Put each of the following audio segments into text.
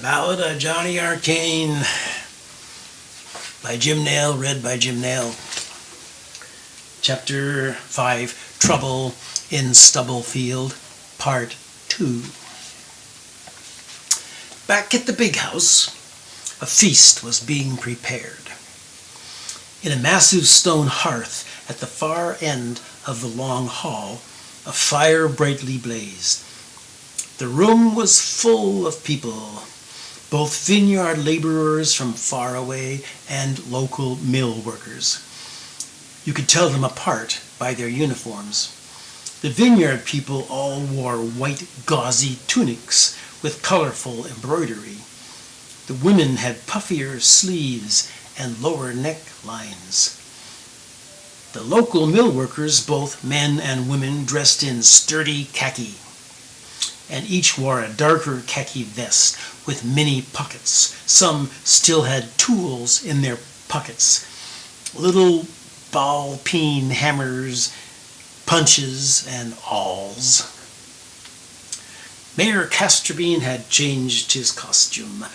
Ballad of Johnny Arcane by Jim Nail, read by Jim Nail. Chapter 5, Trouble in Stubblefield, Part 2. Back at the big house, a feast was being prepared. In a massive stone hearth at the far end of the long hall, a fire brightly blazed. The room was full of people, both vineyard laborers from far away and local mill workers. You could tell them apart by their uniforms. The vineyard people all wore white gauzy tunics with colorful embroidery. The women had puffier sleeves and lower neck lines. The local mill workers, both men and women, dressed in sturdy khaki, and each wore a darker khaki vest with many pockets. Some still had tools in their pockets, little ball-peen hammers, punches, and awls. Mayor Casterbean had changed his costume.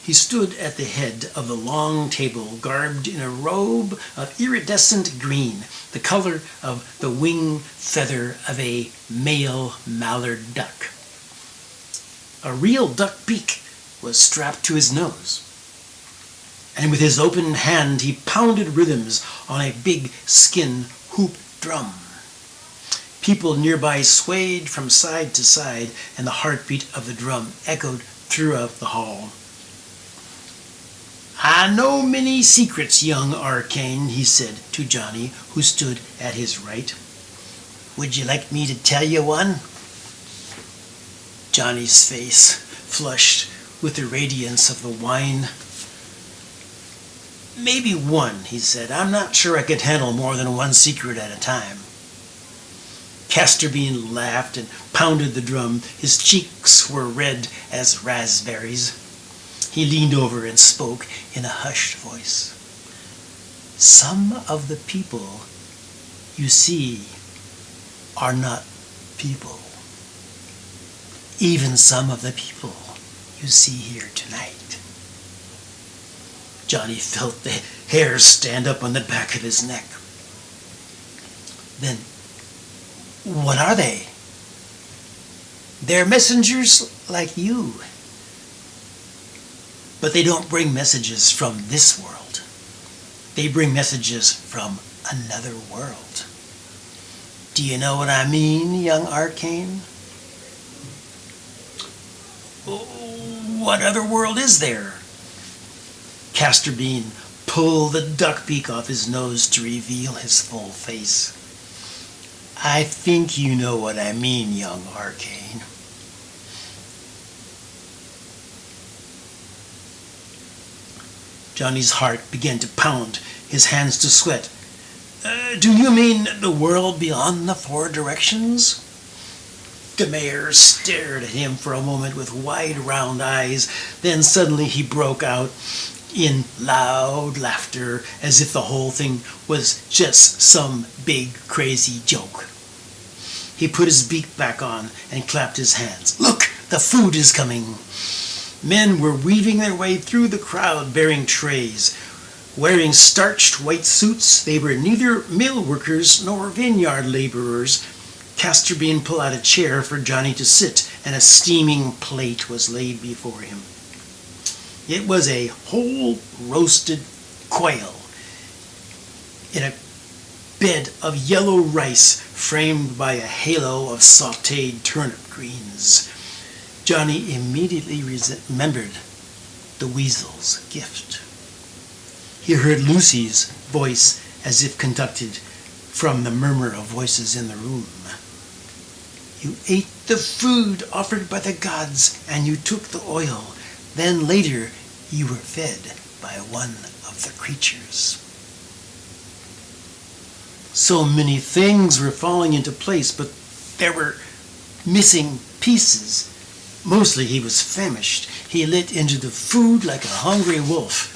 He stood at the head of the long table, garbed in a robe of iridescent green, the color of the wing feather of a male mallard duck. A real duck beak was strapped to his nose, and with his open hand he pounded rhythms on a big skin hoop drum. People nearby swayed from side to side, and the heartbeat of the drum echoed throughout the hall. "I know many secrets, young Arcane," he said to Johnny, who stood at his right. "Would you like me to tell you one?" Johnny's face flushed with the radiance of the wine. "Maybe one," he said. "I'm not sure I could handle more than one secret at a time." Casterbean laughed and pounded the drum. His cheeks were red as raspberries. He leaned over and spoke in a hushed voice. "Some of the people you see are not people. Even some of the people you see here tonight." Johnny felt the hair stand up on the back of his neck. "Then what are they?" "They're messengers like you. But they don't bring messages from this world. They bring messages from another world. Do you know what I mean, young Arcane?" "What other world is there?" Casterbean pulled the duck beak off his nose to reveal his full face. "I think you know what I mean, young Arcane." Johnny's heart began to pound, his hands to sweat. "Do you mean the world beyond the four directions?" The mayor stared at him for a moment with wide, round eyes. Then suddenly he broke out in loud laughter, as if the whole thing was just some big, crazy joke. He put his beak back on and clapped his hands. "Look, the food is coming." Men were weaving their way through the crowd bearing trays. Wearing starched white suits, they were neither mill workers nor vineyard laborers. Casterbean pulled out a chair for Johnny to sit, and a steaming plate was laid before him. It was a whole roasted quail in a bed of yellow rice framed by a halo of sautéed turnip greens. Johnny immediately remembered the weasel's gift. He heard Lucy's voice as if conducted from the murmur of voices in the room. "You ate the food offered by the gods, and you took the oil. Then later you were fed by one of the creatures." So many things were falling into place, but there were missing pieces. Mostly he was famished. He lit into the food like a hungry wolf.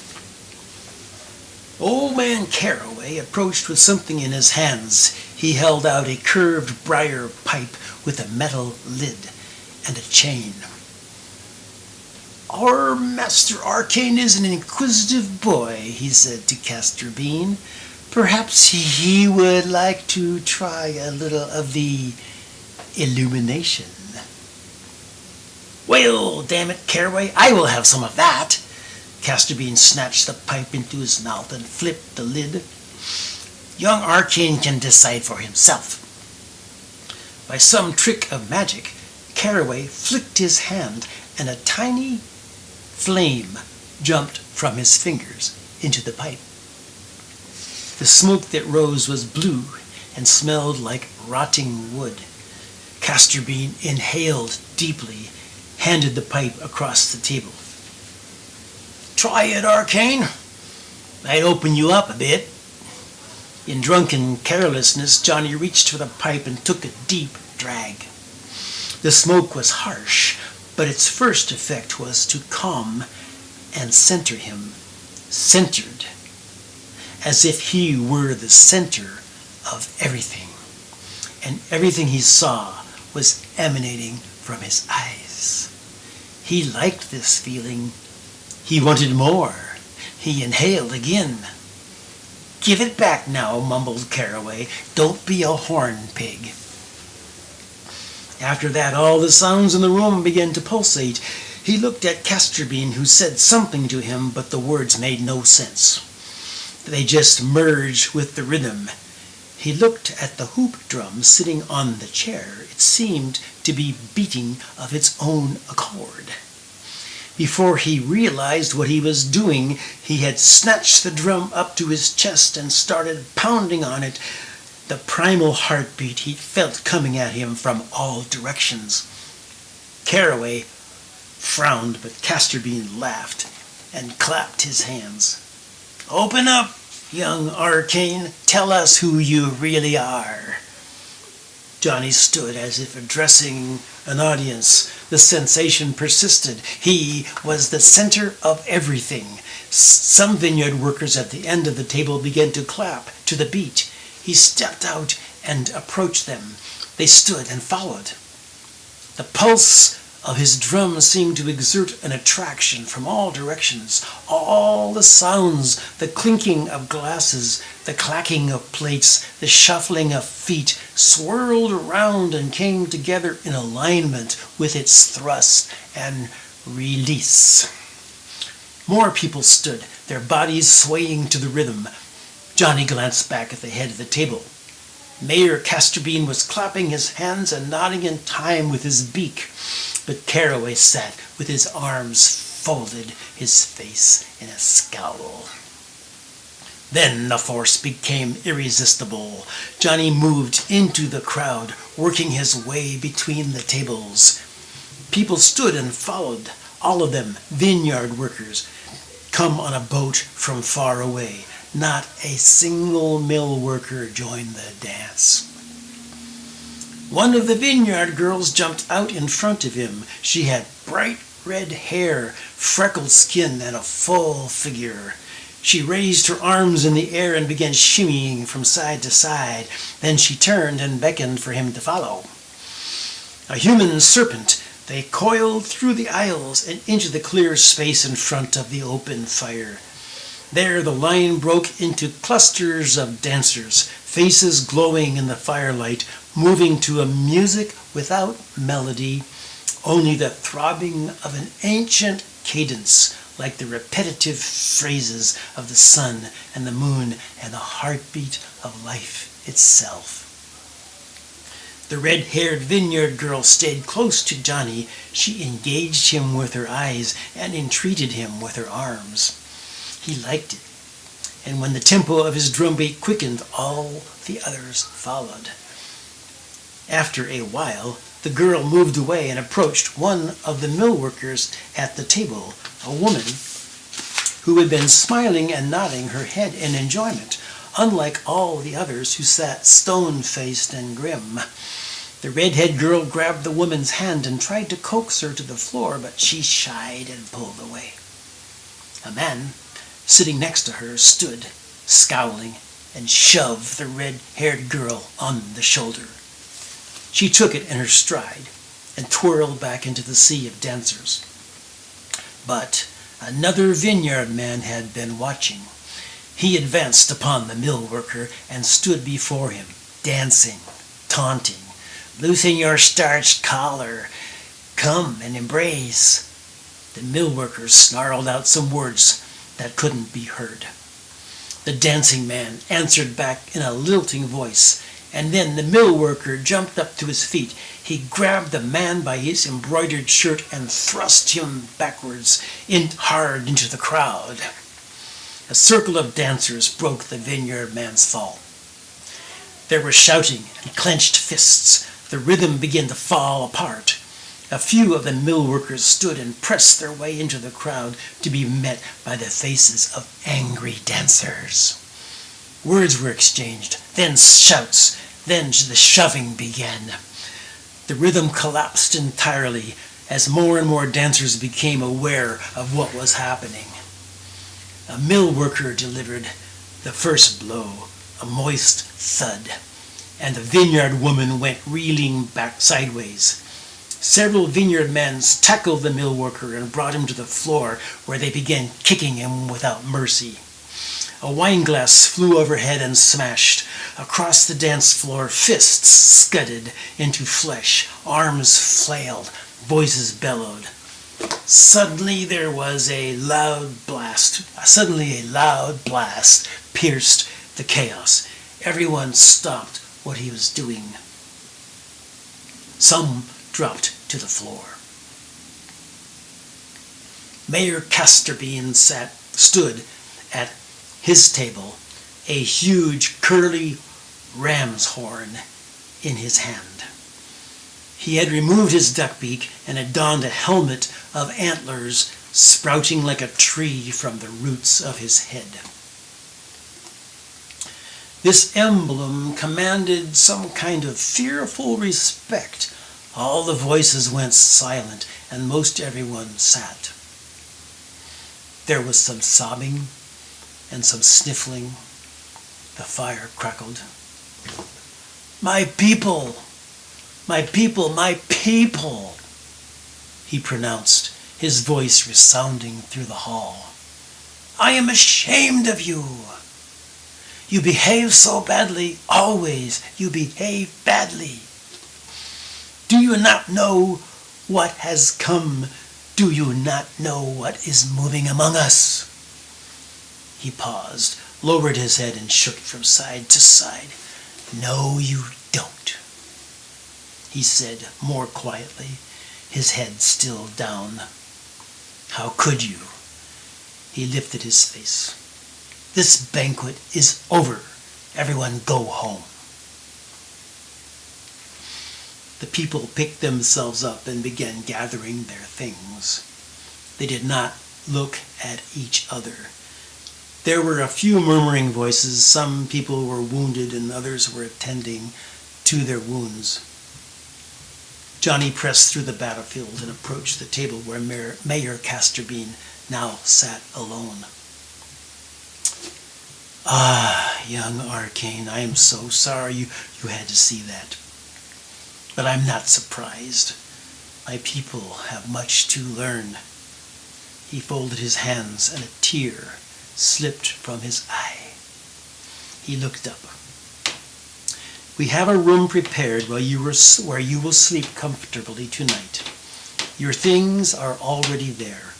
Old Man Caraway approached with something in his hands. He held out a curved briar pipe with a metal lid and a chain. "Our Master Arcane is an inquisitive boy," he said to Castor Bean. "Perhaps he would like to try a little of the illumination." "Well, damn it, Caraway, I will have some of that." Castor Bean snatched the pipe into his mouth and flipped the lid. "Young Arcane can decide for himself." By some trick of magic, Caraway flicked his hand, and a tiny flame jumped from his fingers into the pipe. The smoke that rose was blue and smelled like rotting wood. Castor Bean inhaled deeply, handed the pipe across the table. "Try it, Arcane. Might open you up a bit." In drunken carelessness, Johnny reached for the pipe and took a deep drag. The smoke was harsh, but its first effect was to calm and center him, centered, as if he were the center of everything, and everything he saw was emanating from his eyes. He liked this feeling. He wanted more. He inhaled again. "Give it back now," mumbled Caraway. "Don't be a horn pig." After that, all the sounds in the room began to pulsate. He looked at Castor Bean, who said something to him, but the words made no sense. They just merged with the rhythm. He looked at the hoop drum sitting on the chair. It seemed to be beating of its own accord. Before he realized what he was doing, he had snatched the drum up to his chest and started pounding on it, the primal heartbeat he felt coming at him from all directions. Caraway frowned, but Castor Bean laughed and clapped his hands. "Open up, young Arcane. Tell us who you really are." Johnny stood as if addressing an audience. The sensation persisted. He was the center of everything. Some vineyard workers at the end of the table began to clap to the beat. He stepped out and approached them. They stood and followed. The pulse of his drum seemed to exert an attraction from all directions. All the sounds, the clinking of glasses, the clacking of plates, the shuffling of feet, swirled around and came together in alignment with its thrust and release. More people stood, their bodies swaying to the rhythm. Johnny glanced back at the head of the table. Mayor Castor Bean was clapping his hands and nodding in time with his beak, but Caraway sat with his arms folded, his face in a scowl. Then the force became irresistible. Johnny moved into the crowd, working his way between the tables. People stood and followed, all of them vineyard workers, come on a boat from far away. Not a single mill worker joined the dance. One of the vineyard girls jumped out in front of him. She had bright red hair, freckled skin, and a full figure. She raised her arms in the air and began shimmying from side to side. Then she turned and beckoned for him to follow. A human serpent, they coiled through the aisles and into the clear space in front of the open fire. There the line broke into clusters of dancers, faces glowing in the firelight, moving to a music without melody, only the throbbing of an ancient cadence, like the repetitive phrases of the sun and the moon and the heartbeat of life itself. The red-haired vineyard girl stayed close to Johnny. She engaged him with her eyes and entreated him with her arms. He liked it, and when the tempo of his drumbeat quickened, all the others followed. After a while, the girl moved away and approached one of the mill workers at the table, a woman who had been smiling and nodding her head in enjoyment, unlike all the others who sat stone-faced and grim. The redhead girl grabbed the woman's hand and tried to coax her to the floor, but she shied and pulled away. A man sitting next to her stood, scowling, and shoved the red-haired girl on the shoulder. She took it in her stride and twirled back into the sea of dancers. But another vineyard man had been watching. He advanced upon the mill worker and stood before him, dancing, taunting. "Loosen your starched collar. Come and embrace." The mill worker snarled out some words that couldn't be heard. The dancing man answered back in a lilting voice, and then the mill worker jumped up to his feet. He grabbed the man by his embroidered shirt and thrust him backwards hard into the crowd. A circle of dancers broke the vineyard man's fall. There was shouting and clenched fists. The rhythm began to fall apart. A few of the mill workers stood and pressed their way into the crowd to be met by the faces of angry dancers. Words were exchanged, then shouts, then the shoving began. The rhythm collapsed entirely as more and more dancers became aware of what was happening. A mill worker delivered the first blow, a moist thud, and the vineyard woman went reeling back sideways. Several vineyard men tackled the mill worker and brought him to the floor, where they began kicking him without mercy. A wine glass flew overhead and smashed. Across the dance floor, fists scudded into flesh, arms flailed, voices bellowed. Suddenly a loud blast pierced the chaos. Everyone stopped what he was doing. Some dropped to the floor. Mayor Casterbean stood at his table, a huge curly ram's horn in his hand. He had removed his duck beak and had donned a helmet of antlers sprouting like a tree from the roots of his head. This emblem commanded some kind of fearful respect. All the voices went silent, and most everyone sat. There was some sobbing and some sniffling. The fire crackled. "My people! My people! My people!" he pronounced, his voice resounding through the hall. "I am ashamed of you. You behave so badly, always. You behave badly. Do you not know what has come? Do you not know what is moving among us?" He paused, lowered his head, and shook from side to side. "No, you don't," he said more quietly, his head still down. "How could you?" He lifted his face. "This banquet is over. Everyone go home." The people picked themselves up and began gathering their things. They did not look at each other. There were a few murmuring voices. Some people were wounded and others were attending to their wounds. Johnny pressed through the battlefield and approached the table where Mayor Casterbean now sat alone. "Ah, young Arcane, I am so sorry you had to see that. But I'm not surprised. My people have much to learn." He folded his hands and a tear slipped from his eye. He looked up. "We have a room prepared where you will sleep comfortably tonight. Your things are already there.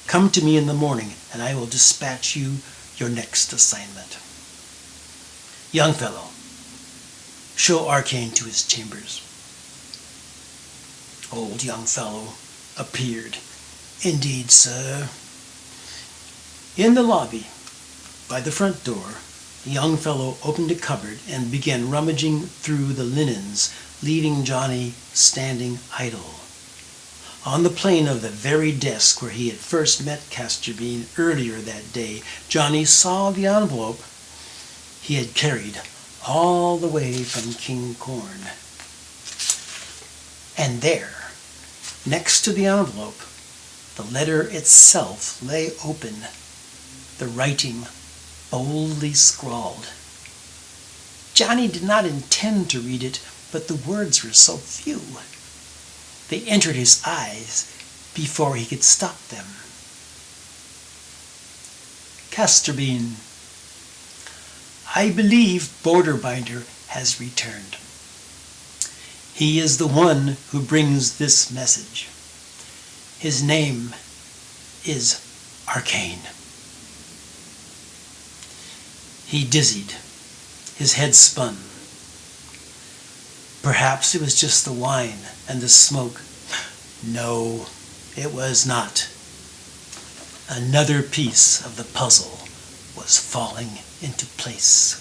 Come to me in the morning and I will dispatch you your next assignment. Young fellow, show Arcane to his chambers." Old young fellow appeared. "Indeed, sir." In the lobby, by the front door, the young fellow opened a cupboard and began rummaging through the linens, leaving Johnny standing idle. On the plane of the very desk where he had first met Casterbean earlier that day, Johnny saw the envelope he had carried all the way from King Corn. And there, next to the envelope, the letter itself lay open, the writing boldly scrawled. Johnny did not intend to read it, but the words were so few. They entered his eyes before he could stop them. Casterbean. I believe Borderbinder has returned. He is the one who brings this message. His name is Arcane. He dizzied. His head spun. Perhaps it was just the wine and the smoke. No, it was not. Another piece of the puzzle was falling into place.